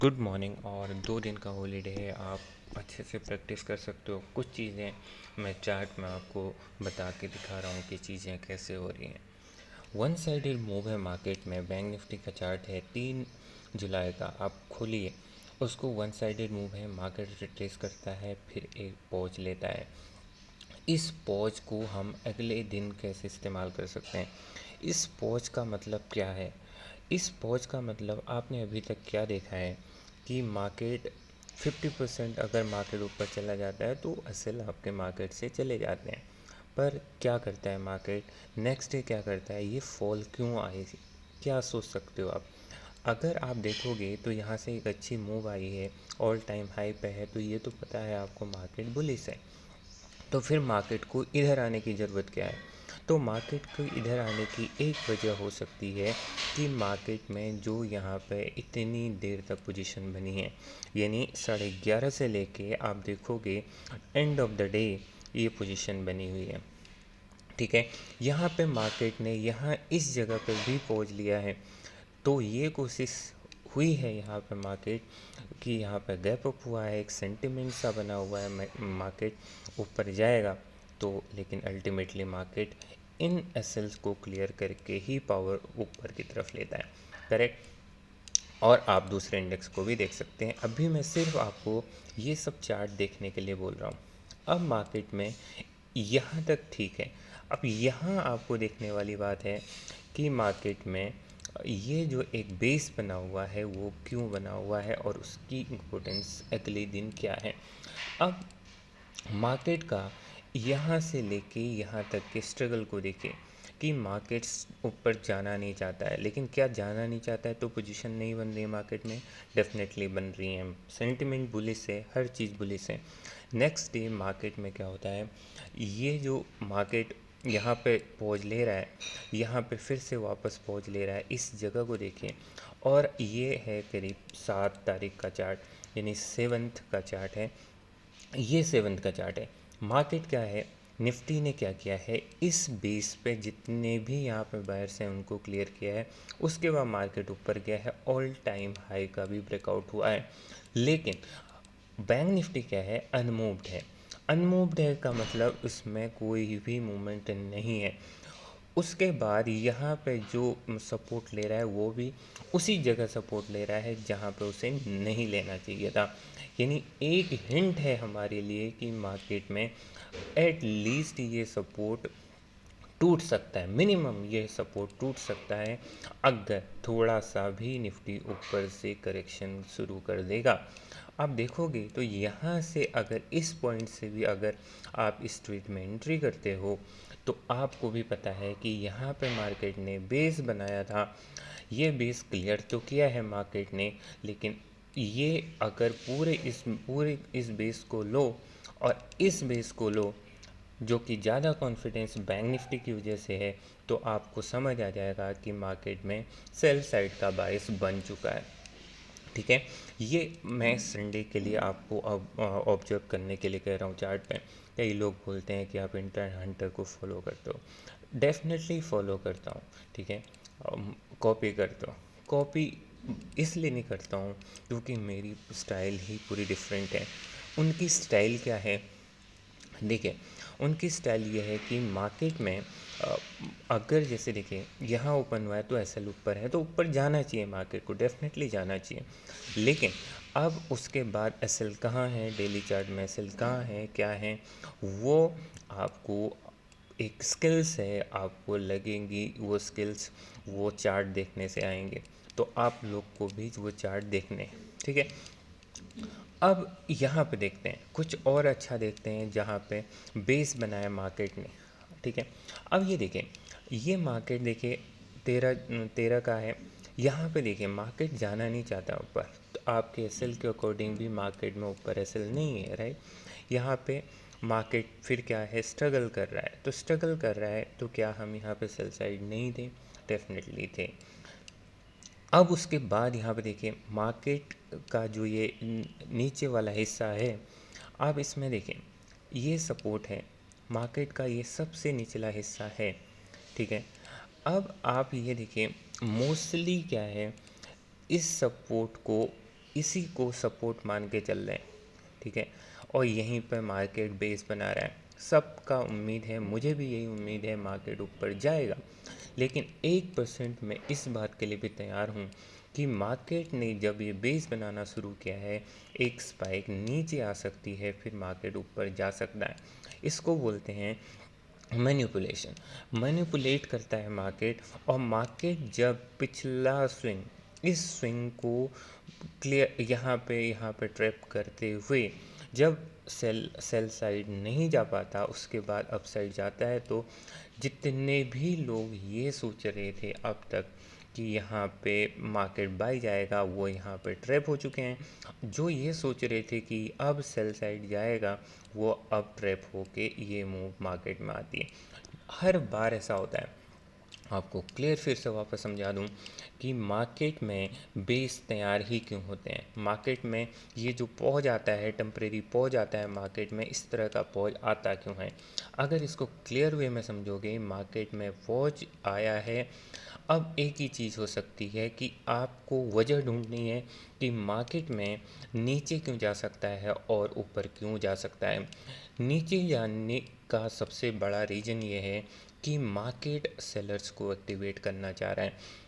Good morning. और 2 दिन का हॉलीडे है, आप अच्छे से प्रैक्टिस कर सकते हो। कुछ चीज़ें मैं चार्ट में आपको बता के दिखा रहा हूँ कि चीज़ें कैसे हो रही हैं। वन साइडेड मूव है मार्केट में। बैंक निफ्टी का चार्ट है 3 जुलाई का, आप खोलिए उसको। वन साइडेड मूव है, मार्केट रिट्रेस करता है, फिर एक पॉज लेता है। इस पॉज को हम अगले दिन कैसे इस्तेमाल कर सकते हैं? इस पॉज का मतलब क्या है? इस पॉज का मतलब आपने अभी तक क्या देखा है कि मार्केट 50% अगर मार्केट ऊपर चला जाता है तो असल आपके मार्केट से चले जाते हैं। पर क्या करता है मार्केट नेक्स्ट डे? क्या करता है? ये फॉल क्यों आई? क्या सोच सकते हो आप? अगर आप देखोगे तो यहाँ से एक अच्छी मूव आई है, ऑल टाइम हाई पे है, तो ये तो पता है आपको मार्केट बुलिश है। तो फिर मार्केट को इधर आने की ज़रूरत क्या है? तो मार्केट को इधर आने की एक वजह हो सकती है कि मार्केट में जो यहाँ पे इतनी देर तक पोजीशन बनी है, यानी 11:30 से लेके आप देखोगे एंड ऑफ द डे ये पोजीशन बनी हुई है। ठीक है, यहाँ पे मार्केट ने यहाँ इस जगह पे भी पहुँच लिया है। तो ये कोशिश हुई है यहाँ पे मार्केट कि यहाँ पे गैप अप हुआ है, एक सेंटिमेंट सा बना हुआ है, मार्केट ऊपर जाएगा। तो लेकिन अल्टीमेटली मार्केट इन एसएल्स को क्लियर करके ही पावर ऊपर की तरफ लेता है। करेक्ट। और आप दूसरे इंडेक्स को भी देख सकते हैं। अभी मैं सिर्फ आपको ये सब चार्ट देखने के लिए बोल रहा हूँ। अब मार्केट में यहाँ तक ठीक है। अब यहाँ आपको देखने वाली बात है कि मार्केट में ये जो एक बेस बना हुआ है वो क्यों बना हुआ है और उसकी इम्पोर्टेंस अगले दिन क्या है। अब मार्केट का यहाँ से लेके यहाँ तक के स्ट्रगल को देखें कि मार्केट्स ऊपर जाना नहीं चाहता है। लेकिन क्या जाना नहीं चाहता है तो पोजीशन नहीं बन रही है मार्केट में? डेफिनेटली बन रही है। सेंटिमेंट बुलिश है, हर चीज़ बुलिश है। नेक्स्ट डे मार्केट में क्या होता है, ये जो मार्केट यहाँ पे पहुँच ले रहा है, यहाँ पे फिर से वापस पहुँच ले रहा है, इस जगह को देखिए। और ये है करीब 7 तारीख का चार्ट, यानी 7th का चार्ट है। ये 7th का चार्ट है। मार्केट क्या है, निफ्टी ने क्या किया है, इस बेस पे जितने भी यहाँ पे बायर्स हैं उनको क्लियर किया है। उसके बाद मार्केट ऊपर गया है, ऑल टाइम हाई का भी ब्रेकआउट हुआ है। लेकिन बैंक निफ्टी क्या है, अनमूव्ड है। अनमूव्ड है का मतलब उसमें कोई भी मूवमेंट नहीं है। उसके बाद यहाँ पे जो सपोर्ट ले रहा है वो भी उसी जगह सपोर्ट ले रहा है जहाँ पे उसे नहीं लेना चाहिए था। यानी एक हिंट है हमारे लिए कि मार्केट में एट लीस्ट ये सपोर्ट टूट सकता है, मिनिमम ये सपोर्ट टूट सकता है अगर थोड़ा सा भी निफ्टी ऊपर से करेक्शन शुरू कर देगा। आप देखोगे तो यहाँ से अगर इस पॉइंट से भी अगर आप इस ट्रेड में एंट्री करते हो तो आपको भी पता है कि यहाँ पे मार्केट ने बेस बनाया था। ये बेस क्लियर तो किया है मार्केट ने, लेकिन ये अगर पूरे इस बेस को लो और इस बेस को लो जो कि ज़्यादा कॉन्फिडेंस बैंक निफ्टी की वजह से है, तो आपको समझ आ जाएगा कि मार्केट में सेल साइड का बायस बन चुका है। ठीक है, ये मैं संडे के लिए आपको ऑब्जर्व करने के लिए कह रहा हूँ चार्ट पे। कई लोग बोलते हैं कि आप इंटर हंटर को फॉलो करते हो। डेफिनेटली फॉलो करता हूँ। ठीक है, कॉपी करता हूँ। कॉपी इसलिए नहीं करता हूँ क्योंकि मेरी स्टाइल ही पूरी डिफरेंट है। उनकी स्टाइल क्या है, देखिए उनकी स्टाइल ये है कि मार्केट में अगर जैसे देखिए यहाँ ओपन हुआ है तो एसएल ऊपर है तो ऊपर जाना चाहिए, मार्केट को डेफिनेटली जाना चाहिए। लेकिन अब उसके बाद एसएल कहाँ है, डेली चार्ट में एसएल कहाँ है, क्या है, वो आपको एक स्किल्स है, आपको लगेंगी वो स्किल्स, वो चार्ट देखने से आएंगे। तो आप लोग को भी वो चार्ट देखने हैं। ठीक है, अब यहाँ पे देखते हैं कुछ और अच्छा, देखते हैं जहाँ पे बेस बनाया मार्केट ने। ठीक है, अब ये देखें, ये मार्केट देखिए 13 का है। यहाँ पे देखिए मार्केट जाना नहीं चाहता ऊपर, तो आपके एसएल के अकॉर्डिंग भी मार्केट में ऊपर एसएल नहीं है, राइट। यहाँ पे मार्केट फिर क्या है, स्ट्रगल कर रहा है। तो स्ट्रगल कर रहा है तो क्या हम यहाँ पे सेल साइड नहीं थे? डेफिनेटली थे। अब उसके बाद यहाँ पे देखिए मार्केट का जो ये नीचे वाला हिस्सा है, आप इसमें देखें ये सपोर्ट है, मार्केट का ये सबसे निचला हिस्सा है। ठीक है, अब आप ये देखिए मोस्टली क्या है, इस सपोर्ट को इसी को सपोर्ट मान के चल रहे हैं, ठीक है। और यहीं पर मार्केट बेस बना रहा है। सबका उम्मीद है, मुझे भी यही उम्मीद है, मार्केट ऊपर जाएगा। लेकिन 1% मैं इस बात के लिए भी तैयार हूँ कि मार्केट ने जब ये बेस बनाना शुरू किया है, एक स्पाइक नीचे आ सकती है, फिर मार्केट ऊपर जा सकता है। इसको बोलते हैं मैनिपुलेशन। मैनिपुलेट करता है मार्केट, और मार्केट जब पिछला स्विंग, इस स्विंग को क्लियर यहाँ पे ट्रैप करते हुए जब सेल साइड नहीं जा पाता, उसके बाद अप साइड जाता है, तो जितने भी लोग ये सोच रहे थे अब तक कि यहाँ पे मार्केट बाई जाएगा, वो यहाँ पे ट्रैप हो चुके हैं। जो ये सोच रहे थे कि अब सेल साइड जाएगा, वो अब ट्रैप होके ये मूव मार्केट में आती है। हर बार ऐसा होता है। आपको क्लियर फिर से वापस समझा दूं कि मार्केट में बेस तैयार ही क्यों होते हैं। मार्केट में ये जो पॉज आता है, टेम्परेरी पॉज आता है मार्केट में, इस तरह का पॉज आता क्यों है। अगर इसको क्लियर वे में समझोगे, मार्केट में पॉज आया है, अब एक ही चीज़ हो सकती है कि आपको वजह ढूंढनी है कि मार्केट में नीचे क्यों जा सकता है और ऊपर क्यों जा सकता है। नीचे जाने का सबसे बड़ा रीज़न ये है कि मार्केट सेलर्स को एक्टिवेट करना चाह रहा है।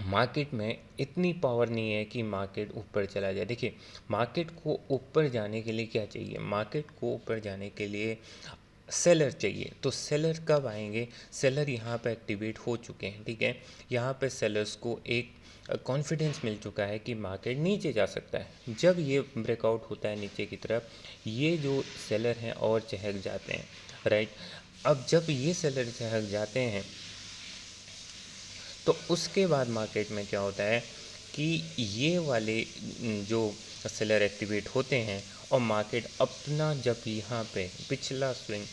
मार्केट में इतनी पावर नहीं है कि मार्केट ऊपर चला जाए। देखिए, मार्केट को ऊपर जाने के लिए क्या चाहिए? मार्केट को ऊपर जाने के लिए सेलर चाहिए। तो सेलर कब आएंगे? सेलर यहाँ पे एक्टिवेट हो चुके हैं, ठीक है। यहाँ पे सेलर्स को एक कॉन्फिडेंस मिल चुका है कि मार्केट नीचे जा सकता है। जब ये ब्रेकआउट होता है नीचे की तरफ, ये जो सेलर हैं और चहक जाते हैं, राइट। अब जब ये सेलर चहक जाते हैं, तो उसके बाद मार्केट में क्या होता है कि ये वाले जो सेलर एक्टिवेट होते हैं, और मार्केट अपना जब यहाँ पे पिछला स्विंग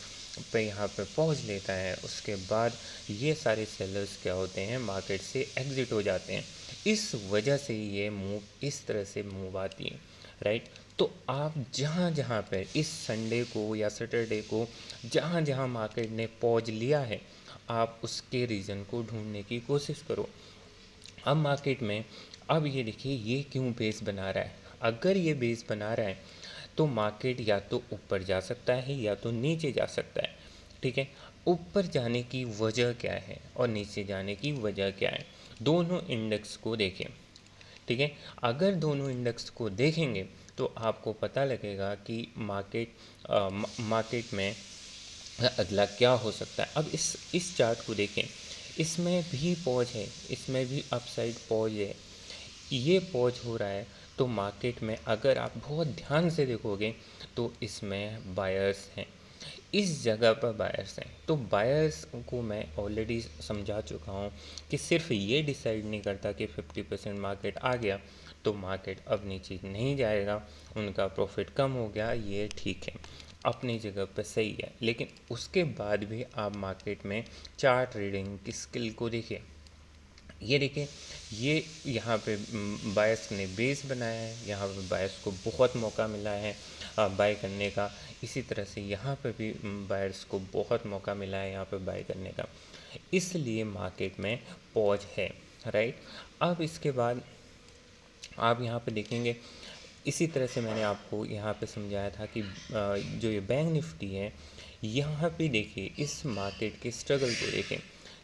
पे यहाँ पे पहुँच लेता है, उसके बाद ये सारे सेलर्स क्या होते हैं, मार्केट से एग्ज़िट हो जाते हैं। इस वजह से ये मूव इस तरह से मूव आती है, राइट। तो आप जहाँ जहाँ पे इस संडे को या सैटरडे को जहाँ जहाँ मार्केट ने पॉज लिया है, आप उसके रीज़न को ढूंढने की कोशिश करो। अब मार्केट में, अब ये देखिए ये क्यों बेस बना रहा है। अगर ये बेस बना रहा है तो मार्केट या तो ऊपर जा सकता है या तो नीचे जा सकता है, ठीक है। ऊपर जाने की वजह क्या है और नीचे जाने की वजह क्या है, दोनों इंडेक्स को देखें, ठीक है। अगर दोनों इंडेक्स को देखेंगे तो आपको पता लगेगा कि मार्केट में अगला क्या हो सकता है। अब इस चार्ट को देखें, इसमें भी पॉज है, इसमें भी अपसाइड पॉज है, ये पॉज हो रहा है। तो मार्केट में अगर आप बहुत ध्यान से देखोगे तो इसमें बायर्स हैं, इस जगह पर बायर्स हैं। तो बायर्स को मैं ऑलरेडी समझा चुका हूँ कि सिर्फ ये डिसाइड नहीं करता कि 50% मार्केट आ गया तो मार्केट अब नीचे नहीं जाएगा, उनका प्रॉफिट कम हो गया, ये ठीक है, अपनी जगह पर सही है। लेकिन उसके बाद भी आप मार्केट में चार्ट रीडिंग की स्किल को देखिए। ये देखिए, ये यहाँ पे बायस ने बेस बनाया है, यहाँ पे बायस को बहुत मौका मिला है बाय करने का। इसी तरह से यहाँ पे भी बायर्स को बहुत मौका मिला है यहाँ पे बाय करने का, इसलिए मार्केट में पॉज है, राइट। अब इसके बाद आप यहाँ पे देखेंगे, इसी तरह से मैंने आपको यहाँ पे समझाया था कि जो ये बैंक निफ्टी है, यहाँ पे देखिए इस मार्केट के स्ट्रगल को देखें।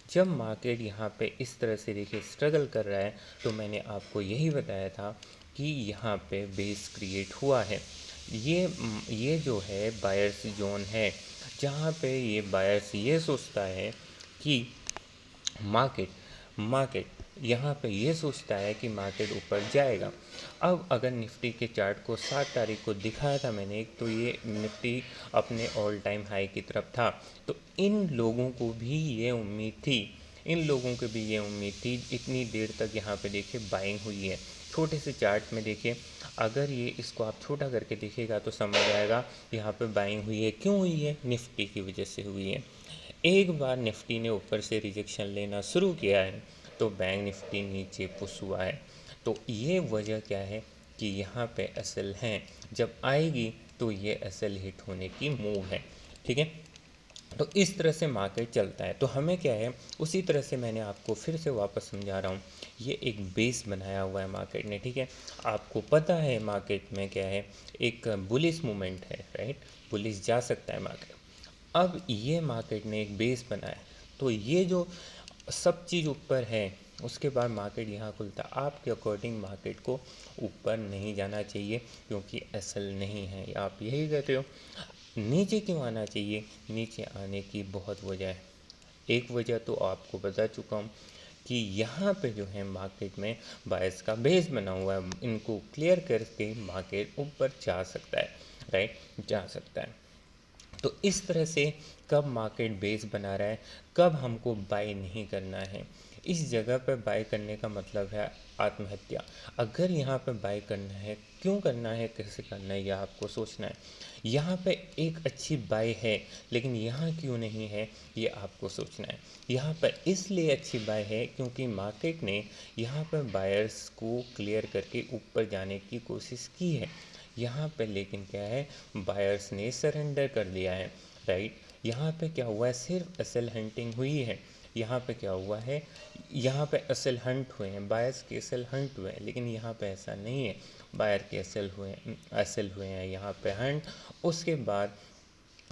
जब मार्केट यहाँ पे इस तरह से देखिए स्ट्रगल कर रहा है, तो मैंने आपको यही बताया था कि यहाँ पे बेस क्रिएट हुआ है। ये जो है बायर्स जोन है, जहाँ पे ये बायर्स ये सोचता है कि मार्केट यहाँ पे ये सोचता है कि मार्केट ऊपर जाएगा। अब अगर निफ्टी के चार्ट को 7 तारीख को दिखाया था मैंने, तो ये निफ्टी अपने ऑल टाइम हाई की तरफ था। तो इन लोगों को भी ये उम्मीद थी, इतनी देर तक यहाँ पे देखिए बाइंग हुई है। छोटे से चार्ट में देखिए, अगर ये इसको आप छोटा करके देखिएगा तो समझ आएगा यहाँ पे बाइंग हुई है। क्यों हुई है? निफ्टी की वजह से हुई है। एक बार निफ्टी ने ऊपर से रिजेक्शन लेना शुरू किया है तो बैंक निफ्टी नीचे पुश हुआ है। तो ये वजह क्या है कि यहाँ पे एसएल हैं, जब आएगी तो ये एसएल हिट होने की मूव है, ठीक है। तो इस तरह से मार्केट चलता है। तो हमें क्या है, उसी तरह से मैंने आपको फिर से वापस समझा रहा हूँ, ये एक बेस बनाया हुआ है मार्केट ने, ठीक है। आपको पता है मार्केट में क्या है, एक बुलिश मूवमेंट है, राइट, बुलिश जा सकता है मार्केट। अब ये मार्केट ने एक बेस बनाया, तो ये जो सब चीज़ ऊपर है, उसके बाद मार्केट यहाँ खुलता है। आपके अकॉर्डिंग मार्केट को ऊपर नहीं जाना चाहिए, क्योंकि असल नहीं है, आप यही कहते हो। नीचे क्यों आना चाहिए? नीचे आने की बहुत वजह है। एक वजह तो आपको बता चुका हूँ कि यहाँ पे जो है मार्केट में बायर्स का बेस बना हुआ है, इनको क्लियर करके मार्केट ऊपर जा सकता है, राइट, जा सकता है। तो इस तरह से कब मार्केट बेस बना रहा है, कब हमको बाय नहीं करना है, इस जगह पर बाय करने का मतलब है आत्महत्या। अगर यहाँ पे बाय करना है, क्यों करना है, कैसे करना है, यह आपको सोचना है। यहाँ पे एक अच्छी बाय है, लेकिन यहाँ क्यों नहीं है, ये आपको सोचना है। यहाँ पर इसलिए अच्छी बाय है क्योंकि मार्केट ने यहाँ पर बायर्स को क्लियर करके ऊपर जाने की कोशिश की है। यहाँ पे लेकिन क्या है, बायर्स ने सरेंडर कर दिया है, राइट। यहाँ पे क्या हुआ है, सिर्फ असल हंटिंग हुई है। यहाँ पे क्या हुआ है, यहाँ पे असल हंट हुए हैं, बायर्स के असल हंट हुए हैं, लेकिन यहाँ पे ऐसा नहीं है। बायर के असल हुए हैं यहाँ पे हंट। उसके बाद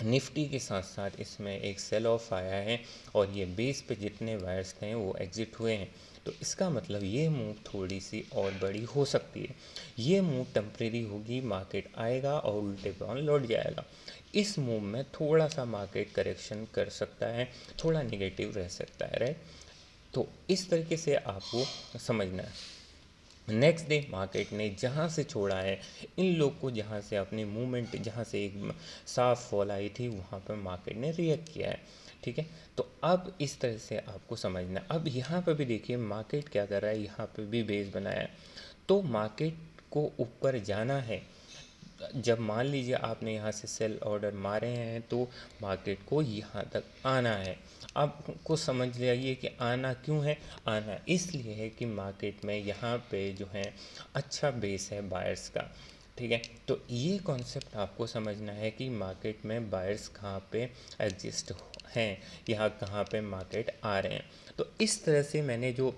निफ्टी के साथ साथ इसमें एक सेल ऑफ आया है, और ये बेस पे जितने वायर्स थे वो एग्जिट हुए हैं। तो इसका मतलब ये मूव थोड़ी सी और बड़ी हो सकती है। ये मूव टेम्परेरी होगी, मार्केट आएगा और उल्टे पाँव लौट जाएगा। इस मूव में थोड़ा सा मार्केट करेक्शन कर सकता है, थोड़ा निगेटिव रह सकता है, राइट। तो इस तरीके से आपको समझना है। नेक्स्ट डे मार्केट ने जहाँ से छोड़ा है, इन लोग को जहाँ से अपनी मूवमेंट, जहाँ से एक साफ फॉल आई थी, वहाँ पर मार्केट ने रिएक्ट किया है, ठीक है। तो अब इस तरह से आपको समझना है। अब यहाँ पर भी देखिए मार्केट क्या कर रहा है, यहाँ पर भी बेस बनाया है। तो मार्केट को ऊपर जाना है। जब मान लीजिए आपने यहाँ से सेल ऑर्डर मारे हैं, तो मार्केट को यहाँ तक आना है। आपको समझ जाइए कि आना क्यों है। आना इसलिए है कि मार्केट में यहाँ पे जो है अच्छा बेस है बायर्स का, ठीक है। तो ये कॉन्सेप्ट आपको समझना है कि मार्केट में बायर्स कहाँ पे एग्जिस्ट हैं, यहाँ कहाँ पे मार्केट आ रहे हैं। तो इस तरह से मैंने जो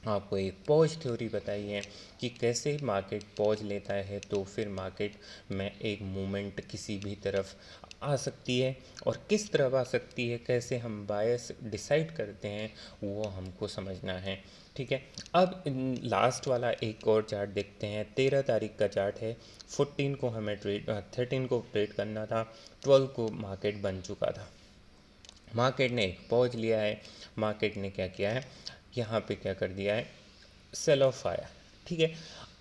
आपको एक पॉज थ्योरी बताई है कि कैसे मार्केट पॉज लेता है, तो फिर मार्केट में एक मूवमेंट किसी भी तरफ आ सकती है, और किस तरफ आ सकती है, कैसे हम बायस डिसाइड करते हैं, वो हमको समझना है, ठीक है। अब लास्ट वाला एक और चार्ट देखते हैं। 13 तारीख का चार्ट है। 14 को हमें ट्रेड 13 को ट्रेड करना था, 12 को मार्केट बन चुका था। मार्केट ने एक पॉज लिया है। मार्केट ने क्या किया है, यहाँ पे क्या कर दिया है, सेल ऑफ आया, ठीक है।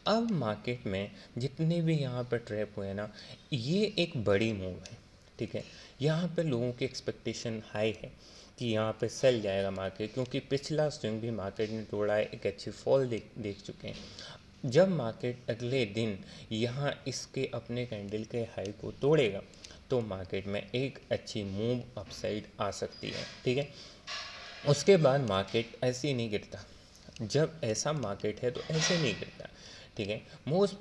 अब मार्केट में जितने भी यहाँ पर ट्रैप हुए हैं ना, ये एक बड़ी मूव है, ठीक है। यहाँ पे लोगों की एक्सपेक्टेशन हाई है कि यहाँ पे सेल जाएगा मार्केट, क्योंकि पिछला स्विंग भी मार्केट ने तोड़ा है, एक अच्छी फॉल देख चुके हैं। जब मार्केट अगले दिन यहाँ इसके अपने कैंडल के हाई को तोड़ेगा, तो मार्केट में एक अच्छी मूव अपसाइड आ सकती है, ठीक है। उसके बाद मार्केट ऐसे ही नहीं गिरता। जब ऐसा मार्केट है तो ऐसे नहीं गिरता, ठीक है। मोस्ट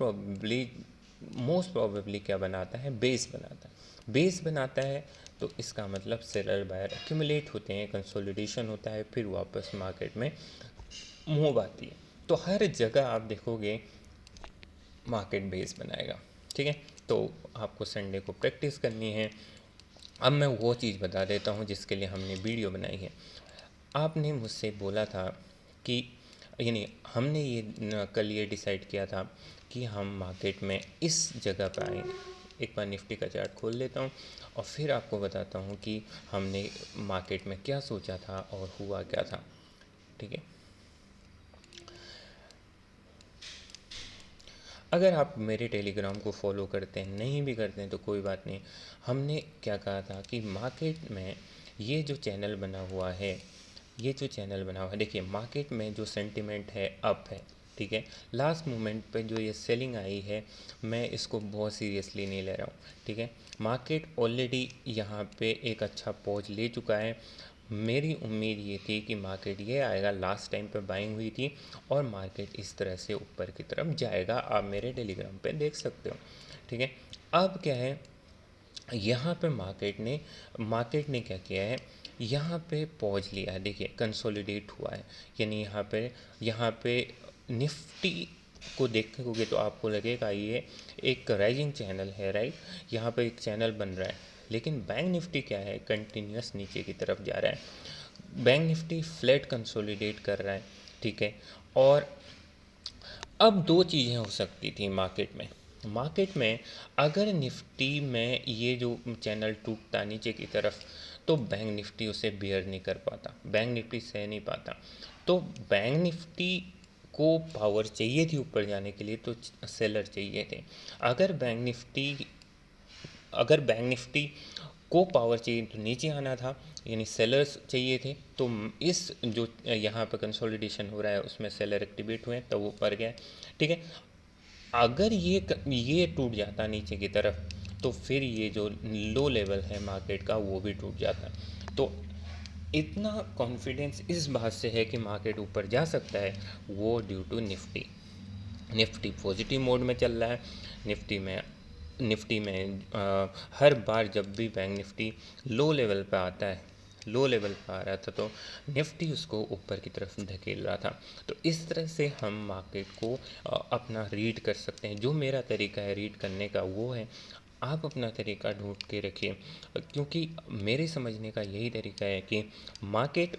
प्रोबेबली क्या बनाता है, बेस बनाता है। बेस बनाता है तो इसका मतलब सेलर बायर एक्यूमुलेट होते हैं, कंसोलिडेशन होता है, फिर वापस मार्केट में मूव आती है। तो हर जगह आप देखोगे मार्केट बेस बनाएगा, ठीक है। तो आपको संडे को प्रैक्टिस करनी है। अब मैं वो चीज़ बता देता हूँ जिसके लिए हमने वीडियो बनाई है। आपने मुझसे बोला था कि, यानी हमने कल ये डिसाइड किया था कि हम मार्केट में इस जगह पर आएंगे। एक बार निफ्टी का चार्ट खोल लेता हूँ और फिर आपको बताता हूँ कि हमने मार्केट में क्या सोचा था और हुआ क्या था, ठीक है। अगर आप मेरे टेलीग्राम को फॉलो करते हैं, नहीं भी करते हैं तो कोई बात नहीं। हमने क्या कहा था कि मार्केट में ये जो चैनल बना हुआ है, ये जो चैनल बना हुआ है, देखिए मार्केट में जो सेंटिमेंट है अप है, ठीक है। लास्ट मोमेंट पे जो ये सेलिंग आई है, मैं इसको बहुत सीरियसली नहीं ले रहा हूँ, ठीक है। मार्केट ऑलरेडी यहाँ पे एक अच्छा पॉज ले चुका है। मेरी उम्मीद ये थी कि मार्केट ये आएगा, लास्ट टाइम पे बाइंग हुई थी, और मार्केट इस तरह से ऊपर की तरफ जाएगा। आप मेरे टेलीग्राम पे देख सकते हो, ठीक है। अब क्या है, यहाँ पे मार्केट ने क्या किया है, यहाँ पे पॉज लिया है। देखिए कंसोलिडेट हुआ है, यानी यहाँ पे निफ्टी को देखोगे तो आपको लगेगा ये एक राइजिंग चैनल है, राइट। यहाँ पे एक चैनल बन रहा है, लेकिन बैंक निफ्टी क्या है, कंटिन्यूस नीचे की तरफ जा रहा है। बैंक निफ्टी फ्लैट कंसोलिडेट कर रहा है, ठीक है। और अब दो चीज़ें हो सकती थी मार्केट में अगर निफ्टी में ये जो चैनल टूटता नीचे की तरफ, तो बैंक निफ्टी उसे बेयर नहीं कर पाता, बैंक निफ्टी सह नहीं पाता। तो बैंक निफ्टी को पावर चाहिए थी ऊपर जाने के लिए, तो सेलर चाहिए थे। अगर बैंक निफ्टी अगर बैंक निफ्टी को पावर चाहिए तो नीचे आना था, यानी सेलर्स चाहिए थे। तो इस जो यहाँ पर कंसोलिडेशन हो रहा है उसमें सेलर एक्टिवेट हुए तब वो ऊपर गया, ठीक है। अगर ये टूट जाता नीचे की तरफ, तो फिर ये जो लो लेवल है मार्केट का वो भी टूट जाता। तो इतना कॉन्फिडेंस इस बात से है कि मार्केट ऊपर जा सकता है, वो due to Nifty positive mode में चल रहा है। निफ्टी में हर बार जब भी बैंक निफ्टी लो लेवल पे आ रहा था, तो निफ्टी उसको ऊपर की तरफ धकेल रहा था। तो इस तरह से हम मार्केट को अपना रीड कर सकते हैं। जो मेरा तरीका है रीड करने का वो है, आप अपना तरीका ढूंढ के रखिए, क्योंकि मेरे समझने का यही तरीका है कि मार्केट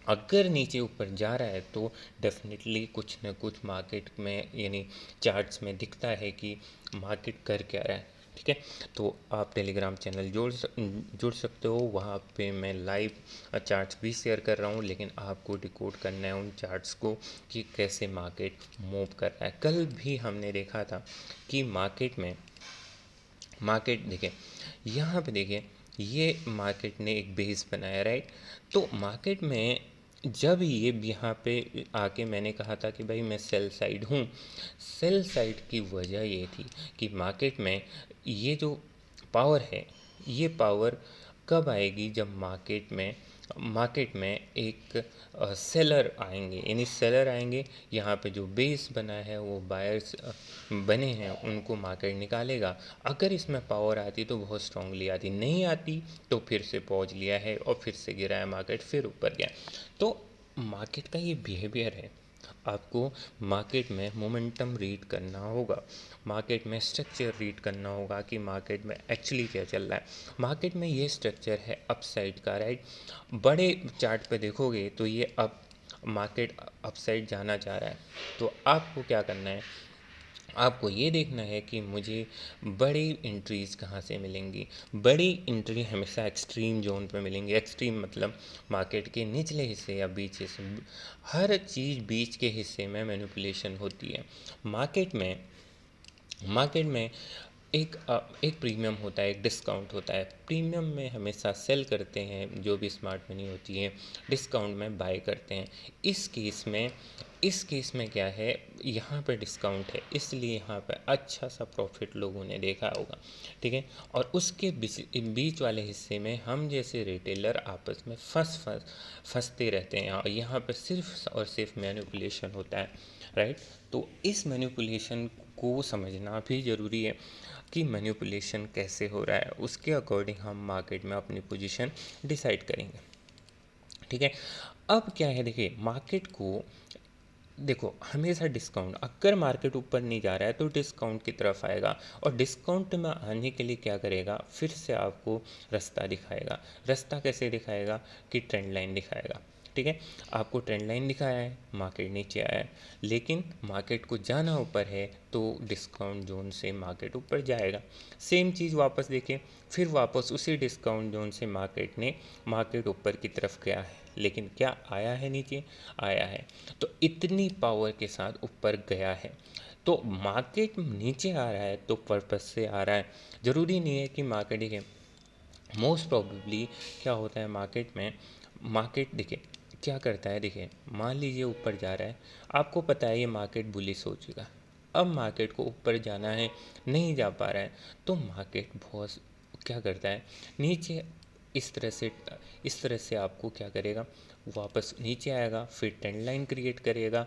अगर नीचे ऊपर जा रहा है तो डेफिनेटली कुछ न कुछ मार्केट में, यानी चार्ट्स में दिखता है कि मार्केट कर क्या रहा है, ठीक है। तो आप टेलीग्राम चैनल जुड़ सकते हो, वहाँ पे मैं लाइव चार्ट्स भी शेयर कर रहा हूँ, लेकिन आपको डिकोड करना है उन चार्ट्स को कि कैसे मार्केट मूव कर रहा है। कल भी हमने देखा था कि मार्केट देखिए, यहाँ पे देखिए, ये मार्केट ने एक बेस बनाया, राइट। तो मार्केट में जब ये यहाँ पे आके मैंने कहा था कि भाई मैं सेल साइड हूँ, सेल साइड की वजह ये थी कि मार्केट में ये जो पावर है, ये पावर कब आएगी, जब मार्केट में एक सेलर आएंगे, यानी सेलर आएंगे, यहाँ पे जो बेस बना है वो बायर्स बने हैं उनको मार्केट निकालेगा। अगर इसमें पावर आती तो बहुत स्ट्रांगली आती, नहीं आती तो फिर से पॉज लिया है और फिर से गिरा है मार्केट, फिर ऊपर गया। तो मार्केट का ये बिहेवियर है। आपको मार्केट में मोमेंटम रीड करना होगा, मार्केट में स्ट्रक्चर रीड करना होगा कि मार्केट में एक्चुअली क्या चल रहा है। मार्केट में ये स्ट्रक्चर है अपसाइड का, राइट। बड़े चार्ट पे देखोगे तो ये मार्केट अपसाइड जाना चाह रहा है। तो आपको क्या करना है, आपको ये देखना है कि मुझे बड़ी एंट्रीज़ कहाँ से मिलेंगी। बड़ी एंट्री हमेशा एक्सट्रीम जोन पे मिलेंगी। एक्सट्रीम मतलब मार्केट के निचले हिस्से या बीच हिस्से, हर चीज़ बीच के हिस्से में मैनिपुलेशन होती है। मार्केट में एक प्रीमियम होता है, एक डिस्काउंट होता है। प्रीमियम में हमेशा सेल करते हैं जो भी स्मार्ट मनी होती है, डिस्काउंट में बाय करते हैं। इस केस में क्या है, यहाँ पे डिस्काउंट है, इसलिए यहाँ पे अच्छा सा प्रॉफिट लोगों ने देखा होगा, ठीक है। और उसके बीच वाले हिस्से में हम जैसे रिटेलर आपस में फंसते रहते हैं, और यहाँ पे सिर्फ और सिर्फ मैनिपुलेशन होता है, राइट। तो इस मैनिपुलेशन को समझना भी ज़रूरी है कि मैनिपुलेशन कैसे हो रहा है, उसके अकॉर्डिंग हम मार्केट में अपनी पोजीशन डिसाइड करेंगे, ठीक है। अब क्या है, देखिए मार्केट को देखो, हमेशा डिस्काउंट, अगर मार्केट ऊपर नहीं जा रहा है तो डिस्काउंट की तरफ आएगा, और डिस्काउंट में आने के लिए क्या करेगा, फिर से आपको रास्ता दिखाएगा। रास्ता कैसे दिखाएगा कि ट्रेंड लाइन दिखाएगा, ठीक है। आपको ट्रेंड लाइन दिखाया है, मार्केट नीचे आया है, लेकिन मार्केट को जाना ऊपर है तो डिस्काउंट जोन से मार्केट ऊपर जाएगा। सेम चीज़ वापस देखें, फिर वापस उसी डिस्काउंट जोन से मार्केट ऊपर की तरफ गया है, लेकिन क्या आया है, नीचे आया है। तो इतनी पावर के साथ ऊपर गया है। तो मार्केट नीचे आ रहा है तो पर्पस से आ रहा है, ज़रूरी नहीं है कि मार्केट ही है। मोस्ट प्रोबेबली क्या होता है मार्केट देखिए क्या करता है, देखिए मान लीजिए ऊपर जा रहा है, आपको पता है ये मार्केट बुलिश हो चुका है, अब मार्केट को ऊपर जाना है, नहीं जा पा रहा है, तो मार्केट बहुत क्या करता है, नीचे इस तरह से आपको क्या करेगा, वापस नीचे आएगा, फिर ट्रेंड लाइन क्रिएट करेगा,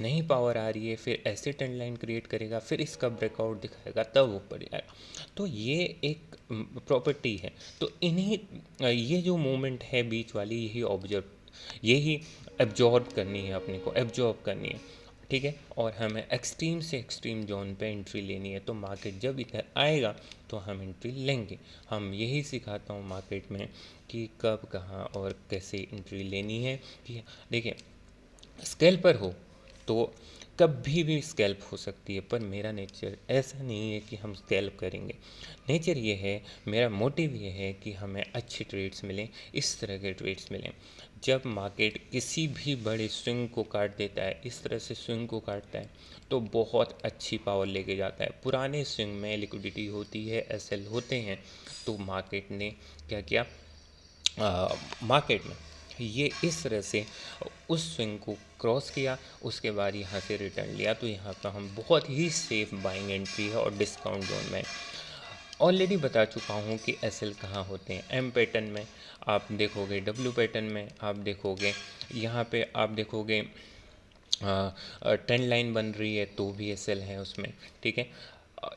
नहीं पावर आ रही है फिर ऐसे ट्रेंड लाइन क्रिएट करेगा, फिर इसका ब्रेकआउट दिखाएगा, तब ऊपर जाएगा। तो ये एक प्रॉपर्टी है। तो ये जो मूवमेंट है बीच वाली, यही एब्जॉर्ब करनी है, अपने को एब्जॉर्ब करनी है, ठीक है। और हमें एक्सट्रीम से एक्सट्रीम जोन पे एंट्री लेनी है। तो मार्केट जब इधर आएगा तो हम एंट्री लेंगे। हम यही सिखाता हूँ मार्केट में कि कब, कहाँ और कैसे एंट्री लेनी है। कि देखिए, स्केल्पर हो तो कभी भी स्कैल्प हो सकती है, पर मेरा नेचर ऐसा नहीं है कि हम स्कैल्प करेंगे। नेचर ये है, मेरा मोटिव ये है कि हमें अच्छे ट्रेड्स मिलें, इस तरह के ट्रेड्स मिलें। जब मार्केट किसी भी बड़े स्विंग को काट देता है, इस तरह से स्विंग को काटता है, तो बहुत अच्छी पावर लेके जाता है। पुराने स्विंग में लिक्विडिटी होती है, एसएल होते हैं, तो मार्केट ने क्या किया, मार्केट में ये इस तरह से उस स्विंग को क्रॉस किया, उसके बाद यहाँ से रिटर्न लिया। तो यहाँ पर हम बहुत ही सेफ बाइंग एंट्री है और डिस्काउंट जोन में। ऑलरेडी बता चुका हूँ कि एसएल कहाँ होते हैं। एम पैटर्न में आप देखोगे, डब्ल्यू पैटर्न में आप देखोगे, यहाँ पे आप देखोगे ट्रेंड लाइन बन रही है तो भी एसएल है उसमें, ठीक है।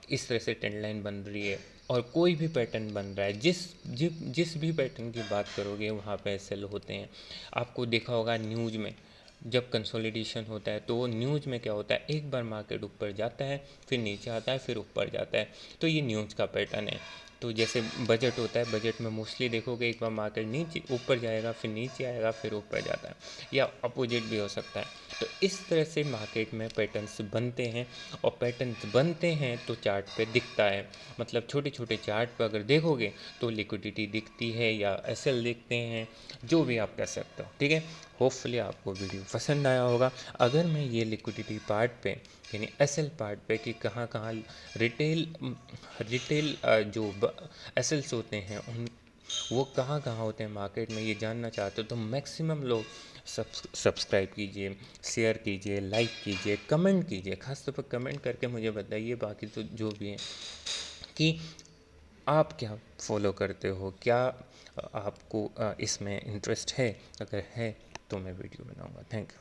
इस तरह से ट्रेंड लाइन बन रही है और कोई भी पैटर्न बन रहा है, जिस भी पैटर्न की बात करोगे वहाँ पे एसएल होते हैं। आपको देखा होगा न्यूज़ में, जब कंसोलिडेशन होता है तो न्यूज़ में क्या होता है, एक बार मार्केट ऊपर जाता है, फिर नीचे आता है, फिर ऊपर जाता है। तो ये न्यूज़ का पैटर्न है। तो जैसे बजट होता है, बजट में मोस्टली देखोगे एक बार मार्केट नीचे ऊपर जाएगा, फिर नीचे आएगा, फिर ऊपर जाता है, या अपोजिट भी हो सकता है। तो इस तरह से मार्केट में पैटर्न्स बनते हैं, और पैटर्न्स बनते हैं तो चार्ट पे दिखता है। मतलब छोटे छोटे चार्ट पे अगर देखोगे तो लिक्विडिटी दिखती है या एसएल दिखते हैं, जो भी आप कह सकते हो, ठीक है। होपफुली आपको वीडियो पसंद आया होगा। अगर मैं ये लिक्विडिटी पार्ट पे, यानी एसएल पार्ट पे, कि कहाँ कहाँ रिटेल रिटेल जो एसएल्स होते हैं उन वो कहाँ कहाँ होते हैं मार्केट में, ये जानना चाहते हो तो मैक्सिमम लोग सब्सक्राइब कीजिए, शेयर कीजिए, लाइक कीजिए, कमेंट कीजिए। खासतौर पर कमेंट करके मुझे बताइए, बाकी तो जो भी है, कि आप क्या फॉलो करते हो, क्या आपको इसमें इंटरेस्ट है। अगर है तो मैं वीडियो बनाऊंगा। Thank you.